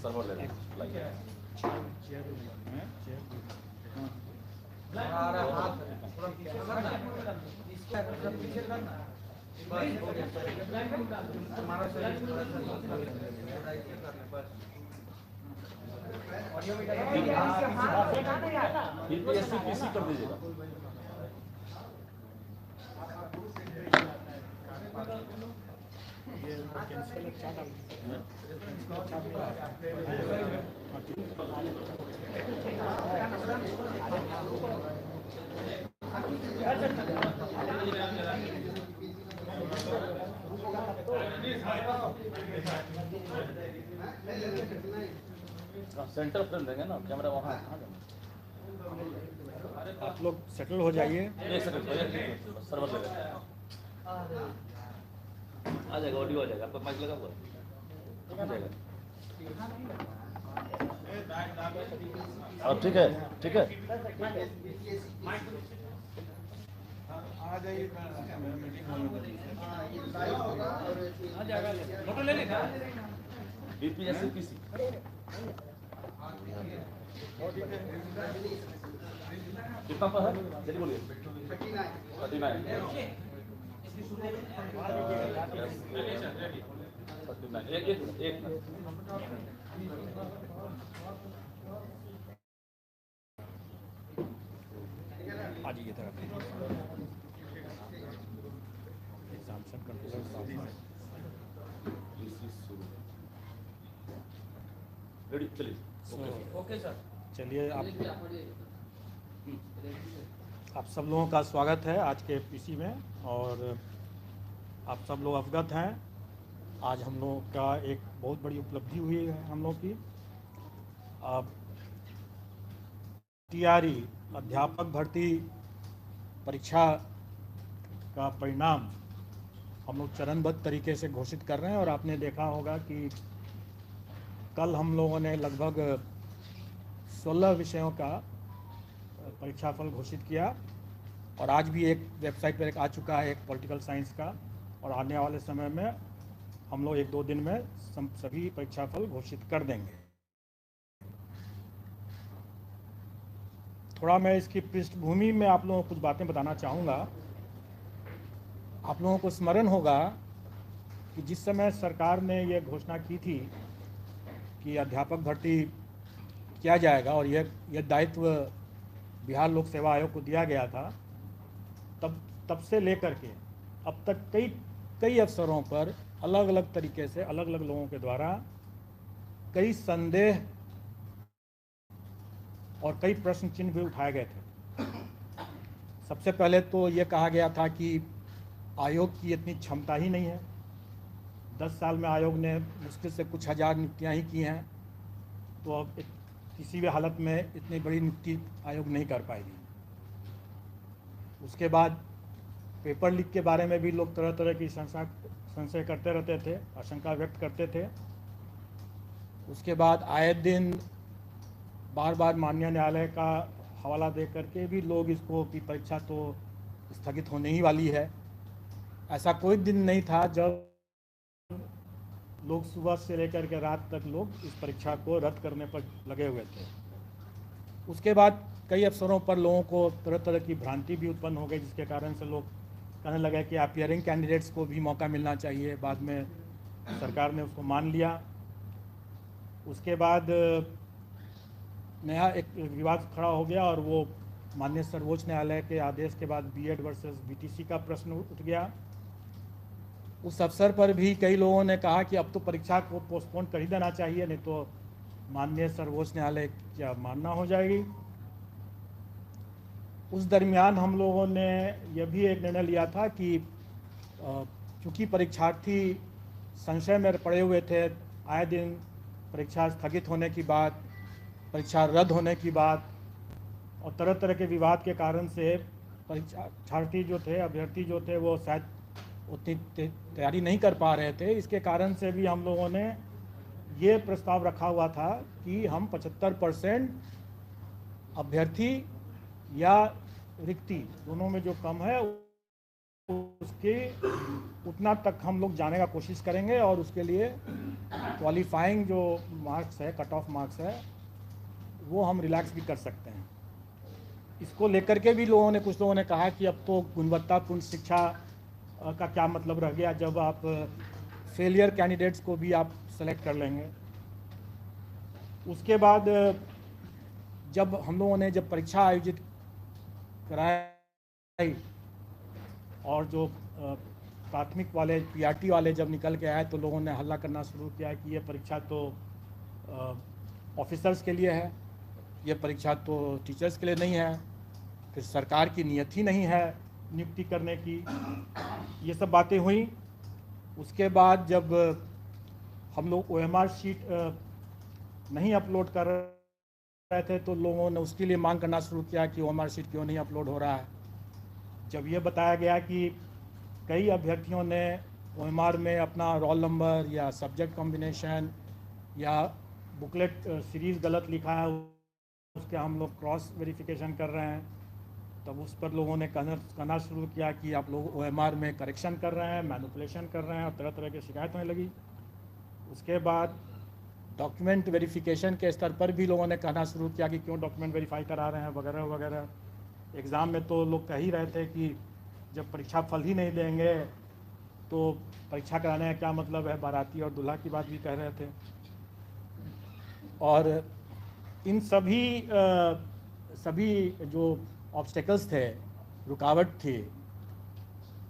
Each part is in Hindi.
सर्वर ले लें बीपीएससी पीसी कर दीजिएगा। सेंटर फ्रेम देंगे ना, कैमरा वहाँ। आप लोग सेटल हो जाइए। एक सेकंड सर्वर ले लें। आ जाएगा, ऑडियो आ जाएगा। आपका माइक लगा हुआ आ जाएगा। अब ठीक है, ठीक है। आ जाइए। फोटो ले लेगा। बीपीएससी पीसी कितना पर है? जल्दी बोलिए। 39 एक आ जाइए तरफ एग्जाम्पशन कंप्यूटर रेडी, चलिए। Okay sir. चलिए, आप सब लोगों का स्वागत है आज के पीसी में। और आप सब लोग अवगत हैं, आज हम लोगों का एक बहुत बड़ी उपलब्धि हुई है हम लोग की। अब टीआरई अध्यापक भर्ती परीक्षा का परिणाम हम लोग चरणबद्ध तरीके से घोषित कर रहे हैं। और आपने देखा होगा कि कल हम लोगों ने लगभग 16 विषयों का परीक्षाफल घोषित किया। और आज भी एक वेबसाइट पर एक आ चुका है, एक पॉलिटिकल साइंस का। और आने वाले समय में हम लोग 1-2 दिन में सभी परीक्षाफल घोषित कर देंगे। थोड़ा मैं इसकी पृष्ठभूमि में आप लोगों को कुछ बातें बताना चाहूँगा। आप लोगों को स्मरण होगा कि जिस समय सरकार ने ये घोषणा की थी कि अध्यापक भर्ती किया जाएगा और यह दायित्व बिहार लोक सेवा आयोग को दिया गया था, तब से लेकर के अब तक कई अवसरों पर अलग अलग तरीके से अलग अलग लोगों के द्वारा कई संदेह और कई प्रश्न चिन्ह भी उठाए गए थे। सबसे पहले तो ये कहा गया था कि आयोग की इतनी क्षमता ही नहीं है। 10 साल में आयोग ने मुश्किल से कुछ हज़ार नियुक्तियाँ ही की हैं, तो अब किसी भी हालत में इतनी बड़ी नियुक्ति आयोग नहीं कर पाएगी। उसके बाद पेपर लीक के बारे में भी लोग तरह तरह की संशय करते रहते थे, आशंका व्यक्त करते थे। उसके बाद आए दिन बार बार माननीय न्यायालय का हवाला दे करके भी लोग इसको कि परीक्षा तो स्थगित होने ही वाली है। ऐसा कोई दिन नहीं था जब लोग सुबह से लेकर के रात तक लोग इस परीक्षा को रद्द करने पर लगे हुए थे। उसके बाद कई अवसरों पर लोगों को तरह तरह की भ्रांति भी उत्पन्न हो गई, जिसके कारण से लोग कहने लगे कि अपीयरिंग कैंडिडेट्स को भी मौका मिलना चाहिए। बाद में सरकार ने उसको मान लिया। उसके बाद नया एक विवाद खड़ा हो गया और वो माननीय सर्वोच्च न्यायालय के आदेश के बाद बीएड वर्सेस बीटीसी का प्रश्न उठ गया। उस अवसर पर भी कई लोगों ने कहा कि अब तो परीक्षा को पोस्टपोन कर ही देना चाहिए, नहीं तो माननीय सर्वोच्च न्यायालय क्या मानना हो जाएगी। उस दरमियान हम लोगों ने यह भी एक निर्णय लिया था कि चूँकि परीक्षार्थी संशय में पड़े हुए थे, आए दिन परीक्षा स्थगित होने की बात, परीक्षा रद्द होने की बात और तरह तरह के विवाद के कारण से परीक्षार्थी जो थे, अभ्यर्थी जो थे, वो शायद उतनी तैयारी नहीं कर पा रहे थे। इसके कारण से भी हम लोगों ने ये प्रस्ताव रखा हुआ था कि हम 75% अभ्यर्थी या रिक्ति दोनों में जो कम है उसके उतना तक हम लोग जाने का कोशिश करेंगे और उसके लिए क्वालिफाइंग जो मार्क्स है, कट ऑफ मार्क्स है, वो हम रिलैक्स भी कर सकते हैं। इसको लेकर के भी कुछ लोगों ने कहा कि अब तो गुणवत्तापूर्ण शिक्षा का क्या मतलब रह गया जब आप फेलियर कैंडिडेट्स को भी आप सेलेक्ट कर लेंगे। उसके बाद जब हम लोगों ने जब परीक्षा आयोजित कराई और जो प्राथमिक वाले पीआरटी वाले जब निकल के आए तो लोगों ने हल्ला करना शुरू किया कि ये परीक्षा तो ऑफिसर्स के लिए है, ये परीक्षा तो टीचर्स के लिए नहीं है, फिर सरकार की नीयत ही नहीं है नियुक्ति करने की। ये सब बातें हुई। उसके बाद जब हम लोग OMR शीट नहीं अपलोड कर रहे थे तो लोगों ने उसके लिए मांग करना शुरू किया कि OMR शीट क्यों नहीं अपलोड हो रहा है। जब ये बताया गया कि कई अभ्यर्थियों ने OMR में अपना रोल नंबर या सब्जेक्ट कॉम्बिनेशन या बुकलेट सीरीज़ गलत लिखा है, उसके हम लोग क्रॉस वेरिफिकेशन कर रहे हैं, तब उस पर लोगों ने कहना शुरू किया कि आप लोग OMR में करेक्शन कर रहे हैं, मैनिपुलेशन कर रहे हैं, और तरह तरह की शिकायत होने लगी। उसके बाद डॉक्यूमेंट वेरिफिकेशन के स्तर पर भी लोगों ने कहना शुरू किया कि क्यों डॉक्यूमेंट वेरीफाई करा रहे हैं वगैरह वगैरह। एग्ज़ाम में तो लोग कह ही रहे थे कि जब परीक्षा फल ही नहीं देंगे तो परीक्षा कराने का क्या मतलब है, बाराती और दूल्हा की बात भी कह रहे थे। और इन सभी जो ऑब्स्टेकल्स थे, रुकावट थी,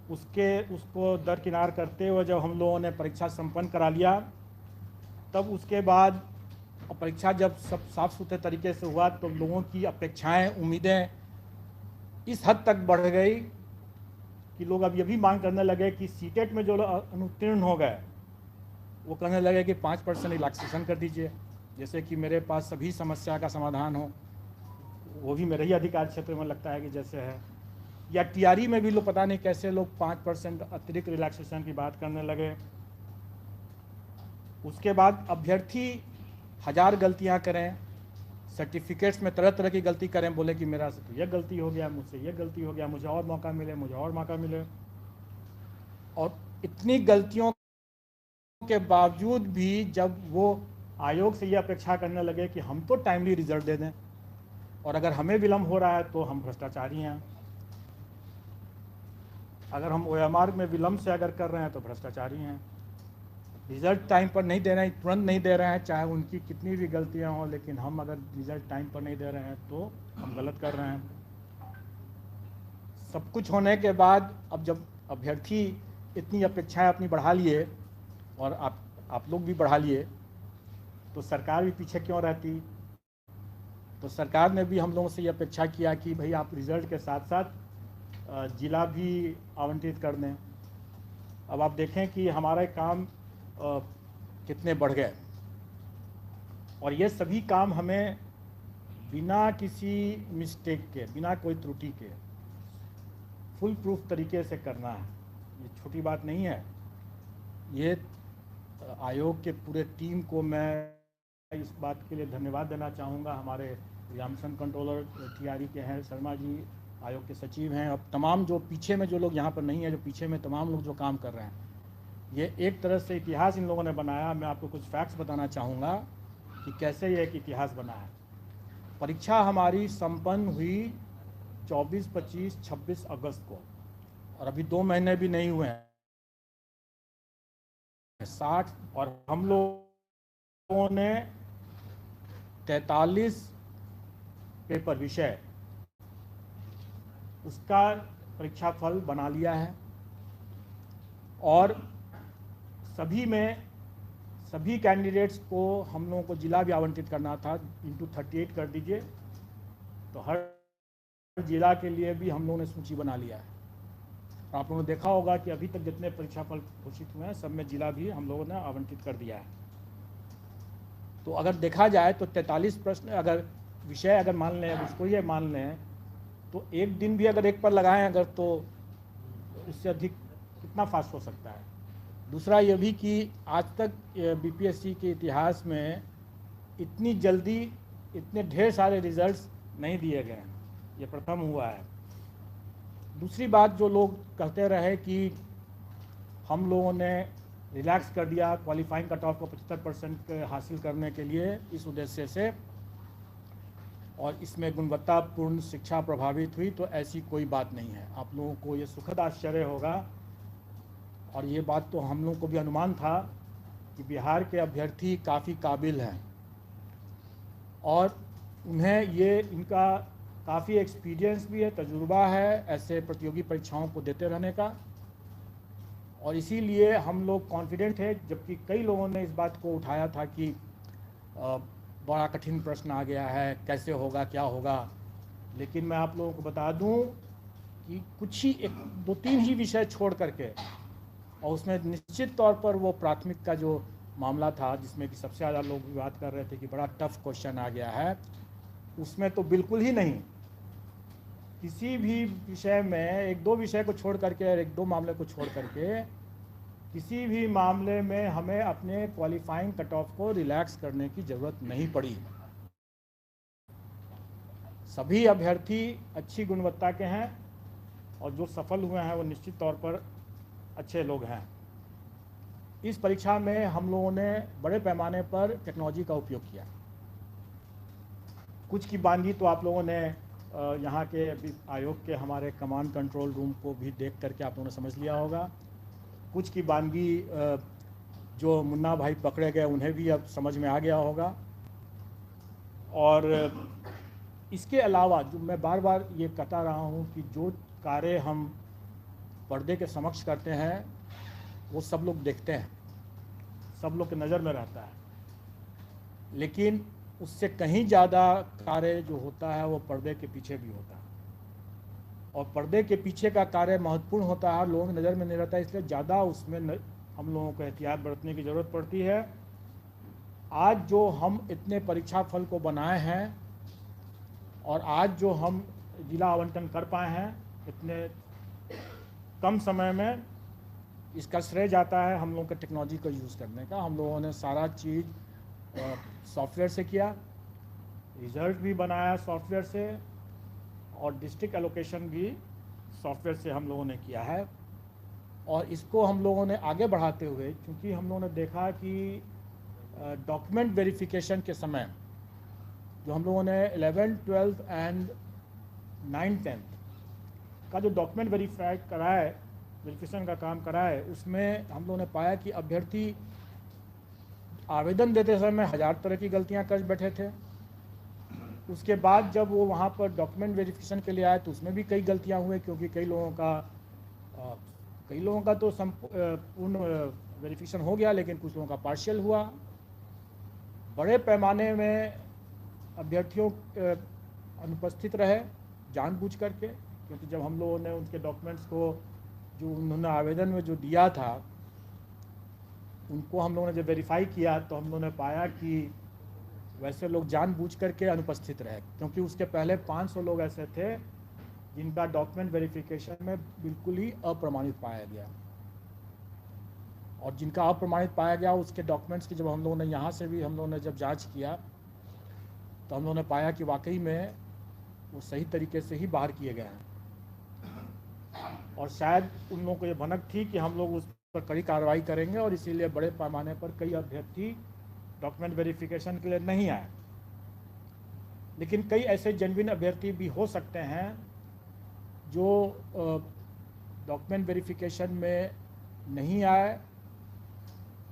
उसको दरकिनार करते हुए जब हम लोगों ने परीक्षा संपन्न करा लिया, तब उसके बाद परीक्षा जब सब साफ सुथरे तरीके से हुआ तो लोगों की अपेक्षाएं, उम्मीदें इस हद तक बढ़ गई कि लोग अब ये भी मांग करने लगे कि सीटेट में जो अनुत्तीर्ण हो गए वो कहने लगे कि 5% रिलैक्सेशन कर दीजिए, जैसे कि मेरे पास सभी समस्या का समाधान हो। वो भी मेरे ही अधिकार क्षेत्र में लगता है कि जैसे है। या TRE में भी लोग पता नहीं कैसे लोग 5% अतिरिक्त रिलैक्सेशन की बात करने लगे। उसके बाद अभ्यर्थी 1000 गलतियां करें, सर्टिफिकेट्स में तरह तरह की गलती करें, बोले कि मेरा से तो यह गलती हो गया, मुझसे यह गलती हो गया, मुझे और मौका मिले, मुझे और मौका मिले। और इतनी गलतियों के बावजूद भी जब वो आयोग से ये अपेक्षा करने लगे कि हम तो टाइमली रिजल्ट दे दें और अगर हमें विलम्ब हो रहा है तो हम भ्रष्टाचारी हैं, अगर हम OMR में विलम्ब से अगर कर रहे हैं तो भ्रष्टाचारी हैं, रिज़ल्ट टाइम पर नहीं दे रहे हैं, तुरंत नहीं दे रहे हैं, चाहे उनकी कितनी भी गलतियां हों, लेकिन हम अगर रिज़ल्ट टाइम पर नहीं दे रहे हैं तो हम गलत कर रहे हैं। सब कुछ होने के बाद अब जब अभ्यर्थी इतनी अपेक्षाएं अपनी बढ़ा लिए और आप लोग भी बढ़ा लिए तो सरकार भी पीछे क्यों रहती। तो सरकार ने भी हम लोगों से ये अपेक्षा किया कि भाई आप रिज़ल्ट के साथ साथ जिला भी आवंटित कर दें। अब आप देखें कि हमारे काम कितने बढ़ गए और ये सभी काम हमें बिना किसी मिस्टेक के, बिना कोई त्रुटि के फुल प्रूफ तरीके से करना है। ये छोटी बात नहीं है। ये आयोग के पूरे टीम को मैं इस बात के लिए धन्यवाद देना चाहूँगा। हमारे एग्जामिनेशन कंट्रोलर TRE के हैं शर्मा जी, आयोग के सचिव हैं, अब तमाम जो पीछे में जो लोग यहाँ पर नहीं है, जो पीछे में तमाम लोग जो काम कर रहे हैं, ये एक तरह से इतिहास इन लोगों ने बनाया। मैं आपको कुछ फैक्ट्स बताना चाहूँगा कि कैसे ये एक इतिहास बना है। परीक्षा हमारी संपन्न हुई 24, 25, 26 अगस्त को और अभी 2 महीने भी नहीं हुए हैं 60, और हम लोगों ने 43 पेपर विषय उसका परीक्षा फल बना लिया है और सभी कैंडिडेट्स को हम लोगों को जिला भी आवंटित करना था, इंटू 38 कर दीजिए, तो हर जिला के लिए भी हम लोगों ने सूची बना लिया है। आप लोगों ने देखा होगा कि अभी तक जितने परीक्षा फल घोषित हुए हैं सब में जिला भी हम लोगों ने आवंटित कर दिया है। तो अगर देखा जाए तो 43 प्रश्न अगर विषय अगर मान लें, उसको ये मान लें तो एक दिन भी अगर एक पर लगाएं अगर, तो इससे अधिक कितना फास्ट हो सकता है। दूसरा ये भी कि आज तक BPSC के इतिहास में इतनी जल्दी इतने ढेर सारे रिजल्ट्स नहीं दिए गए हैं, ये प्रथम हुआ है। दूसरी बात जो लोग कहते रहे कि हम लोगों ने रिलैक्स कर दिया क्वालिफाइंग कट ऑफ को 75% हासिल करने के लिए इस उद्देश्य से, और इसमें गुणवत्तापूर्ण शिक्षा प्रभावित हुई, तो ऐसी कोई बात नहीं है। आप लोगों को ये सुखद आश्चर्य होगा, और ये बात तो हम लोगों को भी अनुमान था कि बिहार के अभ्यर्थी काफ़ी काबिल हैं और उन्हें ये इनका काफ़ी एक्सपीरियंस भी है, तजुर्बा है ऐसे प्रतियोगी परीक्षाओं को देते रहने का, और इसीलिए हम लोग कॉन्फिडेंट है। जबकि कई लोगों ने इस बात को उठाया था कि बड़ा कठिन प्रश्न आ गया है, कैसे होगा, क्या होगा, लेकिन मैं आप लोगों को बता दूं कि कुछ ही 2-3 ही विषय छोड़ करके, और उसमें निश्चित तौर पर वो प्राथमिक का जो मामला था जिसमें कि सबसे ज़्यादा लोग विवाद कर रहे थे कि बड़ा टफ क्वेश्चन आ गया है, उसमें तो बिल्कुल ही नहीं। किसी भी विषय में 1-2 विषय को छोड़ करके और 1-2 मामले को छोड़ करके किसी भी मामले में हमें अपने क्वालिफाइंग कट ऑफ को रिलैक्स करने की ज़रूरत नहीं पड़ी। सभी अभ्यर्थी अच्छी गुणवत्ता के हैं और जो सफल हुए हैं वो निश्चित तौर पर अच्छे लोग हैं। इस परीक्षा में हम लोगों ने बड़े पैमाने पर टेक्नोलॉजी का उपयोग किया। कुछ की बानगी तो आप लोगों ने यहाँ के आयोग के हमारे कमांड कंट्रोल रूम को भी देख करके आप लोगों ने समझ लिया होगा। कुछ की बानगी जो मुन्ना भाई पकड़े गए उन्हें भी अब समझ में आ गया होगा। और इसके अलावा जो मैं बार बार ये कहता रहा हूँ कि जो कार्य हम पर्दे के समक्ष करते हैं वो सब लोग देखते हैं, सब लोग की नज़र में रहता है, लेकिन उससे कहीं ज़्यादा कार्य जो होता है वो पर्दे के पीछे भी होता है, और पर्दे के पीछे का कार्य महत्वपूर्ण होता है, लोगों की नज़र में नहीं रहता है, इसलिए ज़्यादा उसमें हम लोगों को एहतियात बरतने की ज़रूरत पड़ती है। आज जो हम इतने परीक्षा फल को बनाए हैं और आज जो हम जिला आवंटन कर पाए हैं इतने कम समय में, इसका श्रेय जाता है हम लोगों के टेक्नोलॉजी को यूज़ करने का। हम लोगों ने सारा चीज़ सॉफ्टवेयर से किया, रिज़ल्ट भी बनाया सॉफ्टवेयर से, और डिस्ट्रिक्ट एलोकेशन भी सॉफ्टवेयर से हम लोगों ने किया है। और इसको हम लोगों ने आगे बढ़ाते हुए, क्योंकि हम लोगों ने देखा कि डॉक्यूमेंट वेरिफिकेशन के समय जो हम लोगों ने 11th, 12th and 9th, 10th का जो डॉक्यूमेंट वेरिफिकेशन का काम कराए, उसमें हम लोगों ने पाया कि अभ्यर्थी आवेदन देते समय 1000 तरह की गलतियां कर बैठे थे। उसके बाद जब वो वहाँ पर डॉक्यूमेंट वेरिफिकेशन के लिए आए तो उसमें भी कई गलतियां हुई, क्योंकि कई लोगों का तो पूर्ण वेरिफिकेशन हो गया, लेकिन कुछ लोगों का पार्शियल हुआ। बड़े पैमाने में अभ्यर्थियों अनुपस्थित रहे जानबूझ करके, क्योंकि जब हम लोगों ने उनके डॉक्यूमेंट्स को जो उन्होंने आवेदन में जो दिया था उनको हम लोगों ने जब वेरीफाई किया तो हम लोगों ने पाया कि वैसे लोग जानबूझ करके अनुपस्थित रहे, क्योंकि उसके पहले 500 लोग ऐसे थे जिनका डॉक्यूमेंट वेरिफिकेशन में बिल्कुल ही अप्रमाणित पाया गया, और जिनका अप्रमाणित पाया गया उसके डॉक्यूमेंट्स की जब हम लोगों ने यहाँ से भी हम लोगों ने जब जांच किया तो हम लोगों ने पाया कि वाकई में वो सही तरीके से ही बाहर किए गए हैं। और शायद उन लोगों को ये भनक थी कि हम लोग उस पर कड़ी कार्रवाई करेंगे, और इसीलिए बड़े पैमाने पर कई अभ्यर्थी डॉक्यूमेंट वेरिफिकेशन के लिए नहीं आए। लेकिन कई ऐसे जेन्युइन अभ्यर्थी भी हो सकते हैं जो डॉक्यूमेंट वेरिफिकेशन में नहीं आए,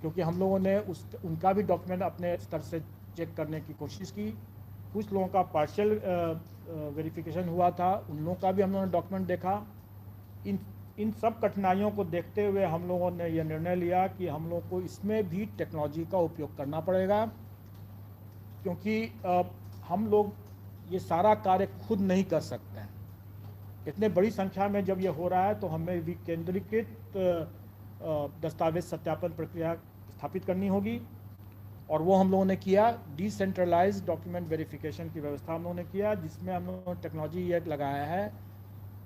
क्योंकि हम लोगों ने उनका भी डॉक्यूमेंट अपने स्तर से चेक करने की कोशिश की। कुछ लोगों का पार्शियल वेरिफिकेशन हुआ था, उन लोगों का भी हम लोगों ने डॉक्यूमेंट देखा। इन सब कठिनाइयों को देखते हुए हम लोगों ने यह निर्णय लिया कि हम लोगों को इसमें भी टेक्नोलॉजी का उपयोग करना पड़ेगा, क्योंकि हम लोग ये सारा कार्य खुद नहीं कर सकते हैं। इतने बड़ी संख्या में जब ये हो रहा है तो हमें विकेंद्रीकृत दस्तावेज सत्यापन प्रक्रिया स्थापित करनी होगी, और वो हम लोगों ने किया। डिसेंट्रलाइज्ड डॉक्यूमेंट वेरिफिकेशन की व्यवस्था हम लोगों ने किया, जिसमें हम लोगों ने टेक्नोलॉजी ये लगाया है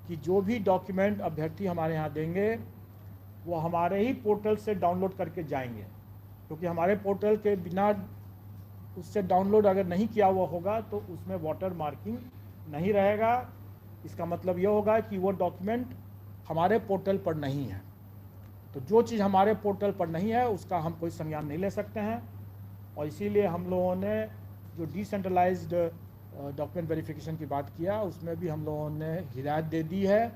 कि जो भी डॉक्यूमेंट अभ्यर्थी हमारे यहाँ देंगे वो हमारे ही पोर्टल से डाउनलोड करके जाएंगे, क्योंकि हमारे पोर्टल के बिना उससे डाउनलोड अगर नहीं किया हुआ होगा तो उसमें वाटर मार्किंग नहीं रहेगा, इसका मतलब ये होगा कि वो डॉक्यूमेंट हमारे पोर्टल पर नहीं है। तो जो चीज़ हमारे पोर्टल पर नहीं है उसका हम कोई संज्ञान नहीं ले सकते हैं, और इसीलिए हम लोगों ने जो डिसेंट्रलाइज्ड डॉक्यूमेंट वेरिफिकेशन की बात किया उसमें भी हम लोगों ने हिदायत दे दी है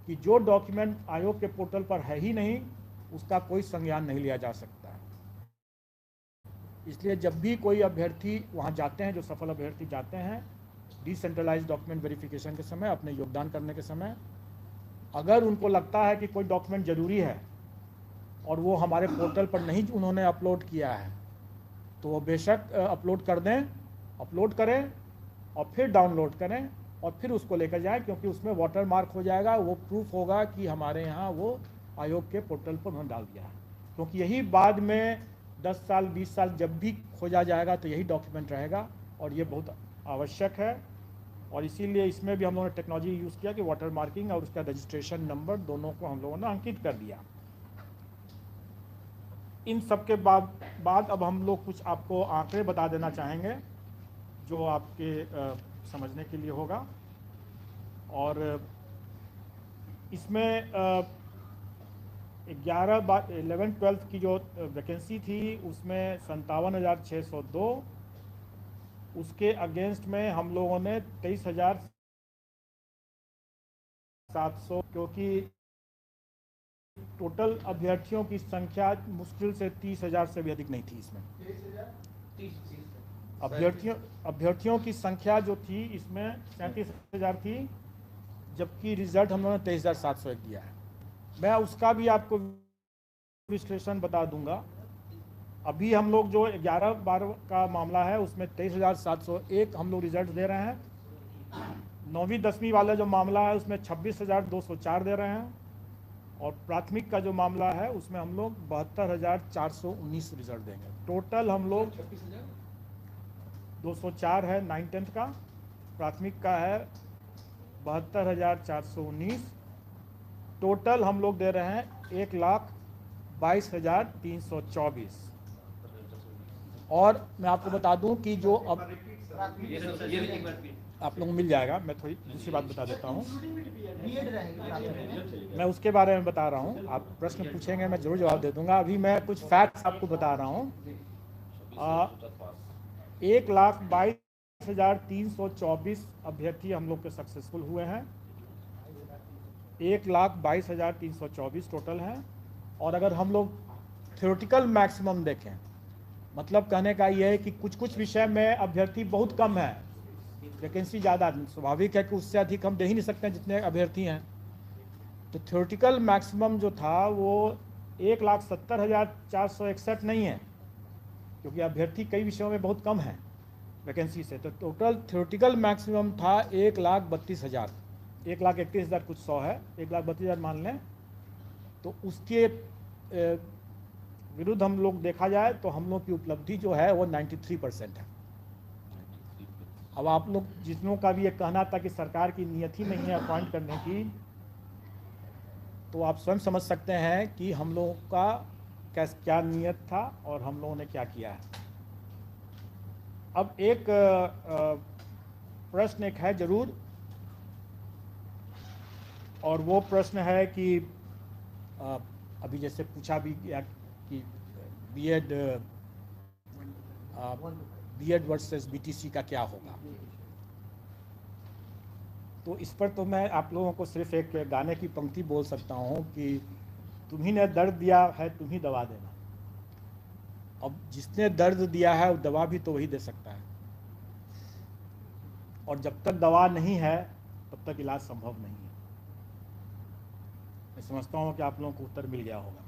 कि जो डॉक्यूमेंट आयोग के पोर्टल पर है ही नहीं उसका कोई संज्ञान नहीं लिया जा सकता है। इसलिए जब भी कोई अभ्यर्थी वहाँ जाते हैं, जो सफल अभ्यर्थी जाते हैं डिसेंट्रलाइज्ड डॉक्यूमेंट वेरिफिकेशन के समय, अपने योगदान करने के समय, अगर उनको लगता है कि कोई डॉक्यूमेंट ज़रूरी है और वो हमारे पोर्टल पर नहीं उन्होंने अपलोड किया है तो वो बेशक अपलोड कर दें, अपलोड करें और फिर डाउनलोड करें और फिर उसको लेकर जाएं, क्योंकि उसमें वाटर मार्क हो जाएगा, वो प्रूफ होगा कि हमारे यहाँ वो आयोग के पोर्टल पर उन्होंने डाल दिया है। क्योंकि यही बाद में 10 साल 20 साल जब भी खोजा जाएगा तो यही डॉक्यूमेंट रहेगा, और ये बहुत आवश्यक है। और इसीलिए इसमें भी हम लोगों ने टेक्नोलॉजी यूज़ किया कि वाटर मार्किंग और उसका रजिस्ट्रेशन नंबर दोनों को हम लोगों ने अंकित कर दिया। इन सब के बाद अब हम लोग कुछ आपको आंकड़े बता देना चाहेंगे जो आपके समझने के लिए होगा। और इसमें 11-12 की जो वैकेंसी थी उसमें 57,602, उसके अगेंस्ट में हम लोगों ने 23,700, क्योंकि टोटल अभ्यर्थियों की संख्या मुश्किल से 30,000 से भी अधिक नहीं थी। इसमें अभ्यर्थियों की संख्या जो थी इसमें 37,000 थी, जबकि रिजल्ट हम लोगों ने 23,701 दिया है। मैं उसका भी आपको विश्लेषण बता दूंगा। अभी हम लोग जो 11-12 का मामला है उसमें 23,701 हम लोग रिजल्ट दे रहे हैं। 9वीं-10वीं वाला जो मामला है उसमें 26,204 दे रहे हैं, और प्राथमिक का जो मामला है उसमें हम लोग 72,419 रिजल्ट देंगे। टोटल हम लोग 204 है 9-10 का, प्राथमिक का है 72,419। टोटल हम लोग दे रहे हैं 1,22,324। और मैं आपको बता दूं कि जो अब आप लोगों को मिल जाएगा, मैं थोड़ी दूसरी बात बता देता हूं, मैं उसके बारे में बता रहा हूं। आप प्रश्न पूछेंगे मैं जरूर जवाब दे दूंगा। अभी मैं कुछ फैक्ट्स आपको बता रहा हूं। 1,22,324 अभ्यर्थी हम लोग के सक्सेसफुल हुए हैं। 1,22,324 टोटल हैं। और अगर हम लोग थ्योरेटिकल मैक्सिमम देखें, मतलब कहने का ये है कि कुछ विषय में अभ्यर्थी बहुत कम है, वैकेंसी ज़्यादा, स्वाभाविक है कि उससे अधिक हम दे ही नहीं सकते हैं जितने अभ्यर्थी हैं। तो थ्योरेटिकल मैक्सिमम जो था वो 1,70,461 नहीं है, क्योंकि अभ्यर्थी कई विषयों में बहुत कम है वैकेंसी से। तो टोटल थ्योरेटिकल मैक्सिमम था 1,32,000, 1,31,000 कुछ 100 है, 1,32,000 मान लें। तो उसके विरुद्ध हम लोग देखा जाए तो हम लोग की उपलब्धि जो है वो 93% है। अब आप लोग जितनों का भी ये कहना था कि सरकार की नीयत ही नहीं है अपॉइंट करने की, तो आप स्वयं समझ सकते हैं कि हम लोगों का क्या नियत था और हम लोगों ने क्या किया है। अब एक प्रश्न एक है जरूर, और वो प्रश्न है कि अभी जैसे पूछा भी गया कि बीएड वर्सेस बीटीसी का क्या होगा। तो इस पर तो मैं आप लोगों को सिर्फ एक गाने की पंक्ति बोल सकता हूँ कि तुम्ही ने दर्द दिया है तुम ही दवा देना। अब जिसने दर्द दिया है वो दवा भी तो वही दे सकता है, और जब तक दवा नहीं है तब तक इलाज संभव नहीं है। मैं समझता हूँ कि आप लोगों को उत्तर मिल गया होगा।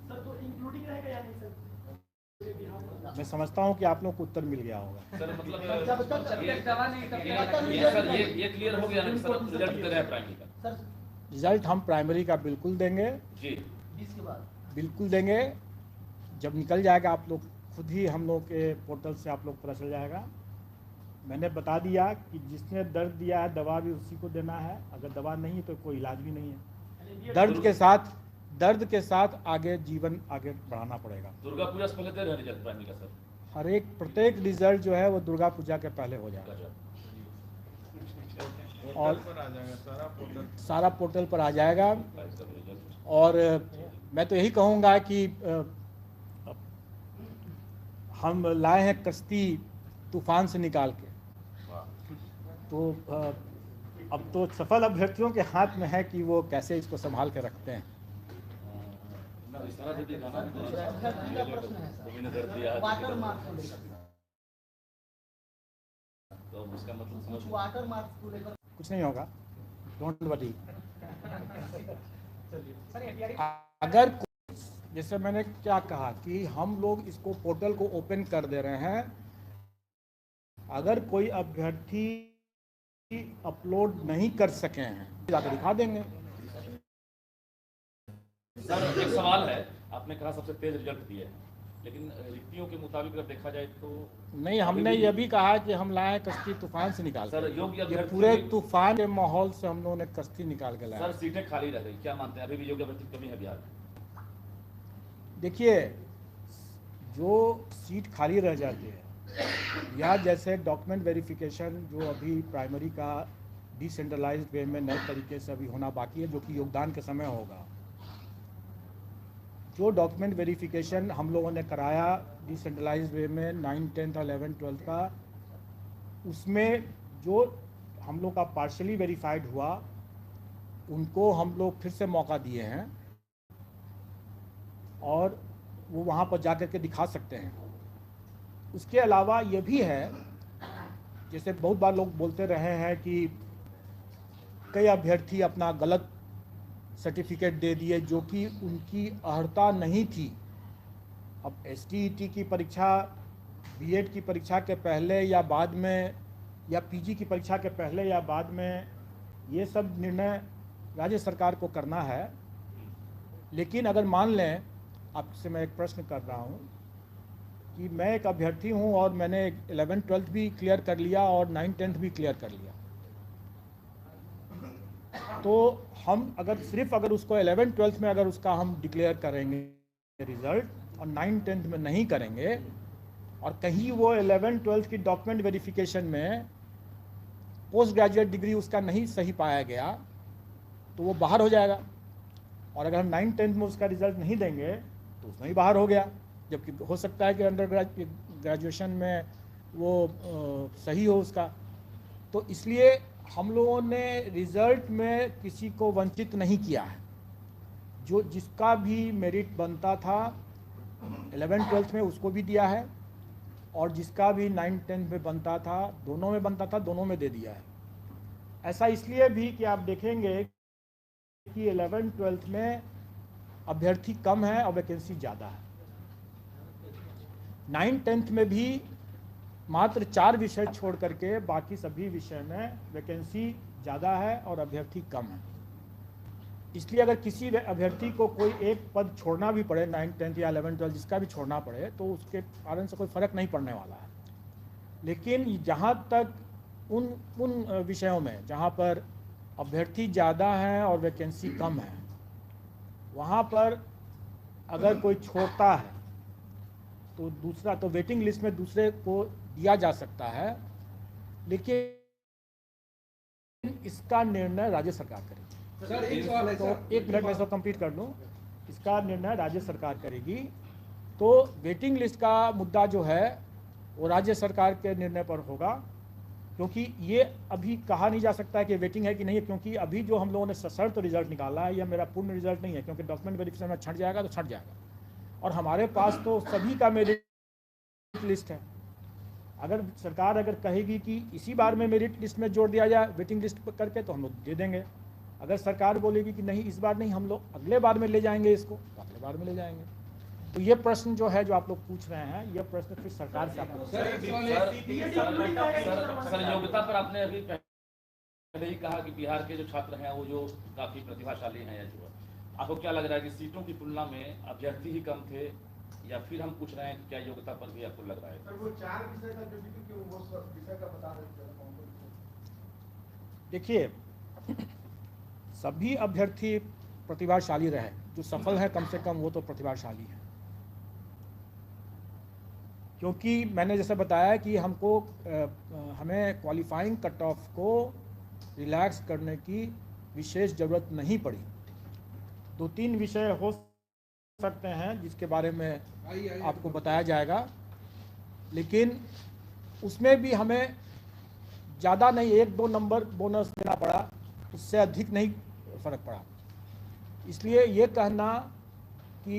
सर तो इंक्लूडिंग रहेगा या नहीं सर? मैं समझता हूँ कि आप लोगों को उत्तर मिल गया होगा। सर मतलब जब तक दवा नहीं ये क्लियर हो गया ना सर, रिजल्ट दे रहा है प्राइमरी का। सर रिजल्ट हम प्राइमरी का बिल्कुल देंगे जी, 20 के बाद बिल्कुल देंगे। जब निकल जाएगा आप लोग खुद ही हम लोग के पोर्टल से आप लोग पता चल जाएगा। मैंने बता दिया कि जिसने दर्द दिया है दवा भी उसी को देना है, अगर दवा नहीं तो कोई इलाज भी नहीं है। दर्द के साथ आगे जीवन आगे बढ़ाना पड़ेगा। दुर्गा पूजा से पहले दे रहे हैं रिजल्ट प्राइमरी का सर? प्रत्येक रिजल्ट जो है वो दुर्गा पूजा के पहले हो जाएगा। और पर आ जाएगा सारा पोर्टल पर आ जाएगा। और मैं तो यही कहूँगा कि हम लाए हैं कश्ती तूफान से निकाल के, तो अब तो सफल अभ्यर्थियों के हाथ में है कि वो कैसे इसको संभाल के रखते हैं। वाटर मार्क को लेकर तो उसका मतलब कुछ समझ वाटर मार्क को लेकर कुछ नहीं होगा, डोंट वरी। अगर जैसे मैंने क्या कहा कि हम लोग इसको पोर्टल को ओपन कर दे रहे हैं, अगर कोई अभ्यर्थी अपलोड नहीं कर सके हैं जाकर दिखा देंगे। सर एक सवाल है, आपने कहा सबसे तेज रिजल्ट दिया है, लेकिन रिक्तियों के मुताबिक अगर देखा जाए तो नहीं, हमने ये भी कहा कि हम लाए कश्ती तूफान से निकाल सर के। योग्य ये अभ्यर्थी पूरे तूफान के माहौल से हम लोगों ने कश्ती निकाल के सर लाया। सीटें खाली रह गई, क्या मानते हैं अभी भी योग्य अभ्यर्थी की कमी है बिहार में? देखिए, जो सीट खाली रह जाती है या जैसे डॉक्यूमेंट वेरिफिकेशन जो अभी प्राइमरी का डिसेंट्रलाइज्ड वे में नए तरीके से अभी होना बाकी है, जो कि योगदान के समय होगा। जो डॉक्यूमेंट वेरिफिकेशन हम लोगों ने कराया डिसेंट्रलाइज्ड वे में 9, 10th, 11, 12 का, उसमें जो हम लोग का पार्शली वेरीफाइड हुआ उनको हम लोग फिर से मौका दिए हैं और वो वहाँ पर जा कर के दिखा सकते हैं। उसके अलावा ये भी है, जैसे बहुत बार लोग बोलते रहे हैं कि कई अभ्यर्थी अपना गलत सर्टिफिकेट दे दिए जो कि उनकी अर्हता नहीं थी। अब STET की परीक्षा, B.Ed की परीक्षा के पहले या बाद में, या PG की परीक्षा के पहले या बाद में, ये सब निर्णय राज्य सरकार को करना है। लेकिन अगर मान लें, आपसे मैं एक प्रश्न कर रहा हूँ कि मैं एक अभ्यर्थी हूँ और मैंने 11, 12 भी क्लियर कर लिया और 9, 10 भी क्लियर कर लिया, तो हम अगर उसको 11, 12 में अगर उसका हम डिक्लेयर करेंगे रिजल्ट और 9, 10 में नहीं करेंगे, और कहीं वो 11, 12 की डॉक्यूमेंट वेरिफिकेशन में पोस्ट ग्रेजुएट डिग्री उसका नहीं सही पाया गया, तो वो बाहर हो जाएगा। और अगर हम 9, 10 में उसका रिजल्ट नहीं देंगे तो उसमें ही बाहर हो गया, जबकि हो सकता है कि अंडर ग्रेजुएशन में वो सही हो उसका। तो इसलिए हम लोगों ने रिजल्ट में किसी को वंचित नहीं किया है। जो जिसका भी मेरिट बनता था 11, 12 में उसको भी दिया है, और जिसका भी 9, 10 में बनता था, दोनों में बनता था, दोनों में दे दिया है। ऐसा इसलिए भी कि आप देखेंगे कि 11, 12 में अभ्यर्थी कम है और वैकेंसी ज़्यादा है। 9, 10 में भी मात्र 4 विषय छोड़ करके बाकी सभी विषय में वैकेंसी ज़्यादा है और अभ्यर्थी कम है। इसलिए अगर किसी अभ्यर्थी को कोई एक पद छोड़ना भी पड़े, 9, 10 या 11, 12 जिसका भी छोड़ना पड़े, तो उसके कारण से कोई फ़र्क नहीं पड़ने वाला है। लेकिन जहाँ तक उन विषयों में जहाँ पर अभ्यर्थी ज़्यादा हैं और वैकेंसी कम है, वहाँ पर अगर कोई छोड़ता है तो दूसरा, तो वेटिंग लिस्ट में दूसरे को दिया जा सकता है, लेकिन इसका निर्णय राज्य सरकार करेगी। सर एक सवाल है तो सर, एक मिनट में इसको कंप्लीट कर लूँ। इसका निर्णय राज्य सरकार करेगी। तो वेटिंग लिस्ट का मुद्दा जो है वो राज्य सरकार के निर्णय पर होगा, क्योंकि ये अभी कहा नहीं जा सकता है कि वेटिंग है कि नहीं है, क्योंकि अभी जो हम लोगों ने सशर्त रिजल्ट निकाला है, यह मेरा पूर्ण रिजल्ट नहीं है, क्योंकि डॉक्यूमेंट वेरिफिकेशन में छट जाएगा तो छट जाएगा। और हमारे पास तो सभी का मेरिट लिस्ट है। अगर सरकार अगर कहेगी कि इसी बार में मेरिट लिस्ट में जोड़ दिया जाए वेटिंग लिस्ट करके, तो हम लोग दे देंगे। अगर सरकार बोलेगी कि नहीं इस बार नहीं, हम लोग अगले बार में ले जाएंगे इसको, तो अगले बार में ले जाएंगे। तो ये प्रश्न जो है जो आप लोग पूछ रहे हैं, ये प्रश्न फिर सरकार से आप लोग सर एक सवाल है, सर योग्यता पर आपने अभी पहले ही कहा कि बिहार के जो छात्र हैं वो जो काफी प्रतिभाशाली हैं, या जो आपको क्या लग रहा है कि सीटों की तुलना में अभ्यर्थी ही कम थे, या फिर हम पूछ रहे हैं कि क्या योग्यता पर भी आपको लग रहा है? सर वो 4 विषय का जो भी क्यों वो विषय का बता रहे थे। देखिए, सभी अभ्यर्थी प्रतिभाशाली रहे, जो सफल है कम से कम वो तो प्रतिभाशाली है। क्योंकि मैंने जैसे बताया कि हमको हमें क्वालिफाइंग कट ऑफ को रिलैक्स करने की विशेष ज़रूरत नहीं पड़ी। 2-3 विषय हो सकते हैं जिसके बारे में आपको बताया जाएगा, लेकिन उसमें भी हमें ज़्यादा नहीं 1-2 नंबर बोनस देना पड़ा, उससे अधिक नहीं फ़र्क पड़ा। इसलिए ये कहना कि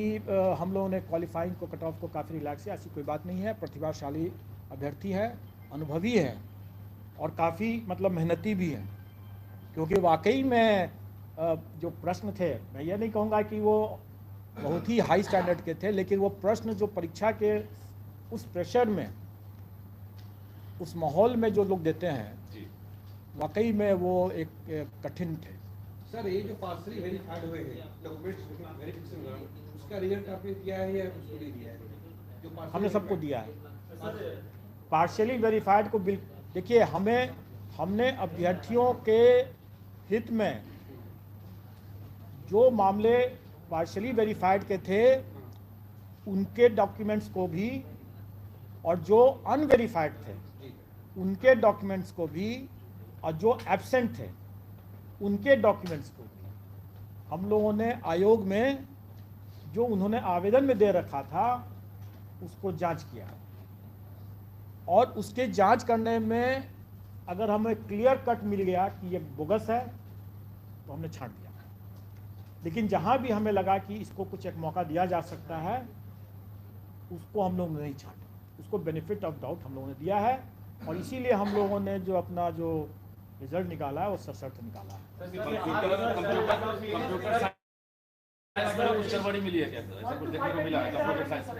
हम लोगों ने क्वालिफाइंग को कट ऑफ को काफ़ी रिलैक्स किया, ऐसी कोई बात नहीं है। प्रतिभाशाली अभ्यर्थी है, अनुभवी है और काफ़ी मतलब मेहनती भी है, क्योंकि वाकई में जो प्रश्न थे, मैं ये नहीं कहूँगा कि वो बहुत ही हाई स्टैंडर्ड के थे, लेकिन वो प्रश्न जो परीक्षा के उस प्रेशर में, उस माहौल में जो लोग देते हैं, वाकई में वो एक कठिन थे। सर, ये जो पार्सली वेरीफाइड हुए हैं डॉक्यूमेंट्स वेरिफिकेशन दौरान, उसका रिजल्ट आपने दिया है या उसको नहीं दिया है? जो हमने सबको दिया है। पार्शियली वेरीफाइड को देखिए, हमने अभ्यर्थियों के हित में जो मामले पार्शियली वेरीफाइड के थे उनके डॉक्यूमेंट्स को भी, और जो अनवेरीफाइड थे उनके डॉक्यूमेंट्स को भी, और जो एब्सेंट थे उनके डॉक्यूमेंट्स को भी हम लोगों ने आयोग में जो उन्होंने आवेदन में दे रखा था उसको जांच किया, और उसके जांच करने में अगर हमें क्लियर कट मिल गया कि ये बोगस है तो हमने छांट दिया। लेकिन जहां भी हमें लगा कि इसको कुछ एक मौका दिया जा सकता है, उसको हम लोग नहीं छांटा, उसको बेनिफिट ऑफ डाउट हम लोगों ने दिया है, और इसीलिए हम लोगों ने जो अपना जो रिजल्ट निकाला है वो सशर्त निकाला है। कंप्यूटर साइंस में कुछ गड़बड़ी मिली है क्या सर? ऐसा कुछ देखने को मिला है कंप्यूटर साइंस में?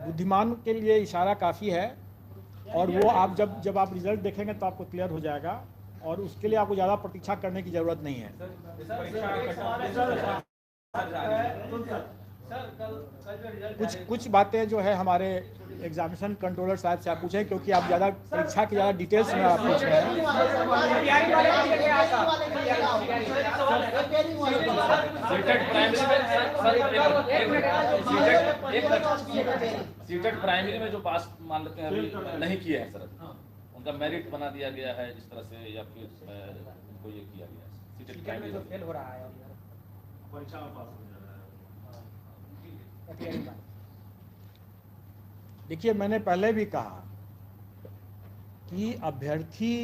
बुद्धिमान के लिए इशारा काफ़ी है, और वो आप जब आप रिजल्ट देखेंगे तो आपको क्लियर हो जाएगा, और उसके लिए आपको ज़्यादा प्रतीक्षा करने की ज़रूरत नहीं है। कुछ बातें जो है हमारे एग्जामिनेशन कंट्रोलर साहब से आप पूछें, क्योंकि आप ज़्यादा परीक्षा की ज़्यादा डिटेल्स में आप पूछ रहे हैं। सीटेट प्राइमरी में जो पास मान लेते हैं अभी नहीं किए हैं सर, उनका मेरिट बना दिया गया है जिस तरह से, या फिर उनको ये किया गया है सीटेट प्राइमरी में फेल हो रहा है परीक्षा में पास हो जा रहा है। देखिए, मैंने पहले भी कहा कि अभ्यर्थी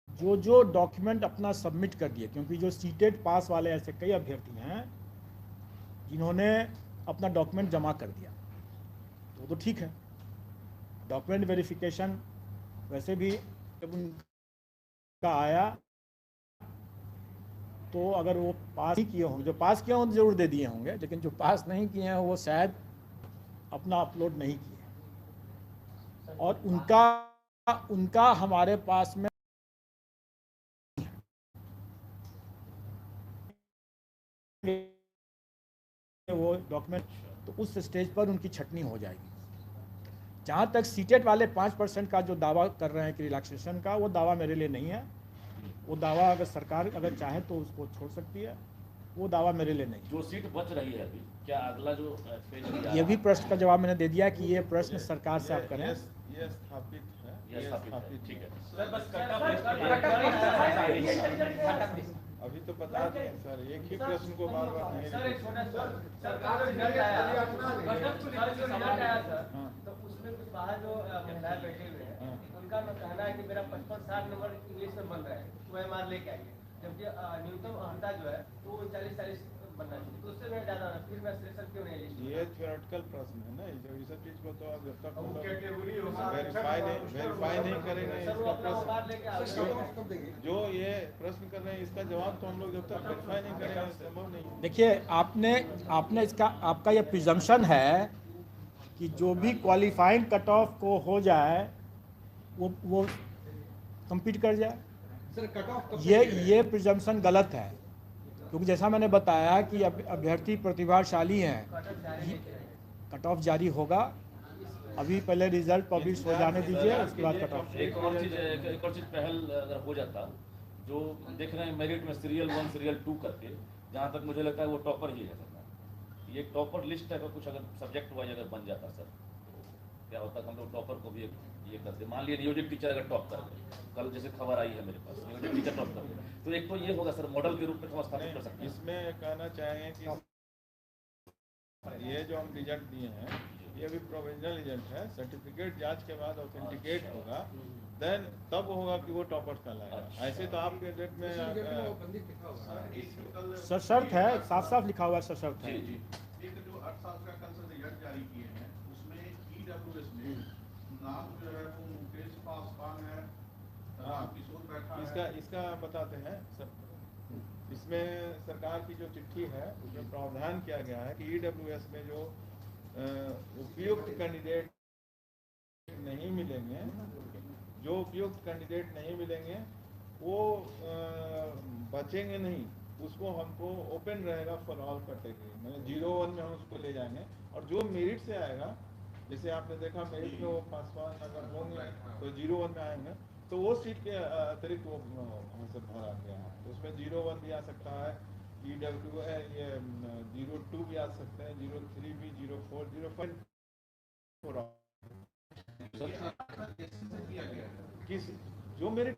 जो डॉक्यूमेंट अपना सबमिट कर दिए, क्योंकि जो सीटेट पास वाले ऐसे कई अभ्यर्थी हैं जिन्होंने अपना डॉक्यूमेंट जमा कर दिया, तो ठीक है। डॉक्यूमेंट वेरिफिकेशन वैसे भी जब उनका आया तो अगर वो पास नहीं किए होंगे, जो पास किए होंगे जरूर दे दिए होंगे, लेकिन जो पास नहीं किए हैं वो शायद अपना अपलोड नहीं किए, और उनका हमारे पास में वो डॉक्यूमेंट, तो उस स्टेज पर उनकी छटनी हो जाएगी। जहाँ तक सीटेट वाले 5% का जो दावा कर रहे हैं कि रिलैक्सेशन का, वो दावा मेरे लिए नहीं है। वो दावा अगर सरकार अगर चाहे तो उसको छोड़ सकती है, वो दावा मेरे लिए नहीं। जो सीट बच रही है अभी, क्या अगला जो फेज ये भी प्रश्न का जवाब मैंने दे दिया कि ये प्रश्न सरकार से आप करें। ये स्थापित है, ये स्थापित, ठीक है सर। बस अभी तो बता दें सर, एक ही प्रश्न को बार बार नहीं। सर, एक छोटा सरकार जो रिजल्ट आया था, तो उसमें कुछ बाहर जो महिलाएं बैठे हुए हैं, उनका कहना है कि मेरा 55-60 नंबर इंग्लिश में बन रहा है, OMR लेके आइए, जबकि न्यूनतम अर्हता जो है वो 40-40 बनना चाहिए, तो उससे मैं ज़्यादा फिर मैं सिलेक्शन क्यों नहीं लिस्ट? ये थ्योरेटिकल प्रश्न है ना, जो इस चीज को तो आप जब तक वेरीफाई नहीं करेंगे इसका प्रश्न, जो ये प्रश्न कर रहे हैं इसका जवाब तो हम लोग जब तक वेरीफाई नहीं करेंगे संभव नहीं। देखिए, आपने इसका आपका ये प्रिजम्पशन है कि जो भी क्वालिफाइंग कट ऑफ को हो जाए वो कंप्लीट कर जाए। सर, कट ऑफ ये प्रिजम्पशन गलत है, क्योंकि जैसा मैंने बताया कि अभ्यर्थी प्रतिभाशाली हैं, कट ऑफ जारी होगा। अभी पहले रिजल्ट पब्लिश हो जाने दीजिए, उसके बाद कट ऑफ। एक और चीज पहल अगर हो जाता, जो देख रहे हैं मेरिट में सीरियल 1 सीरियल 2 करके, जहाँ तक मुझे लगता है वो टॉपर ही है सर। ये टॉपर लिस्ट है, कुछ अगर सब्जेक्ट वाइज अगर बन जाता सर, क्या होता है हम लोग टॉपर को भी ये करते, मान लिया नियोजित टीचर अगर टॉप कर गए, कल जैसे खबर आई है मेरे पास नियोजित टीचर टॉप कर गए, तो एक तो ये होगा सर मॉडल के रूप में हम स्थापित कर सकते हैं। इसमें कहना चाहेंगे कि ये जो हम रिजल्ट दिए हैं ये अभी प्रोविजनल रिजल्ट है, सर्टिफिकेट जांच के बाद ऑथेंटिकेट होगा, देन तब होगा कि वो टॉपर्स कहलाएगा। ऐसे तो आपके डेट में सर शर्त है, साफ साफ लिखा हुआ है, सर शर्त है। जी एक जो 8 साल का कल से रिजल्ट जारी किए हैं उसमें ईडब्ल्यूएस में नाम जो है वो मुकेश पासवान है, किशोर बैठा है। इसका बताते हैं सर, इसमें सरकार की जो चिट्ठी है उसमें प्रावधान किया गया है कि ईडब्ल्यूएस में जो उपयुक्त कैंडिडेट नहीं मिलेंगे, जो उपयुक्त कैंडिडेट नहीं मिलेंगे वो बचेंगे नहीं, उसको हमको ओपन रहेगा फॉर ऑल कैटेगरी, मतलब 01 में हम उसको ले जाएंगे। और जो मेरिट से आएगा, जैसे आपने देखा मेरिट में वो पासवान अगर होंगे तो 01 में आएंगे, तो वो सीट के अतिरिक्त वो हमसे भरा गया है, तो उसमें 01 भी आ सकता है, EW ये 02 भी आ सकते हैं, 03 भी, 04, 05 किस जो मेरिट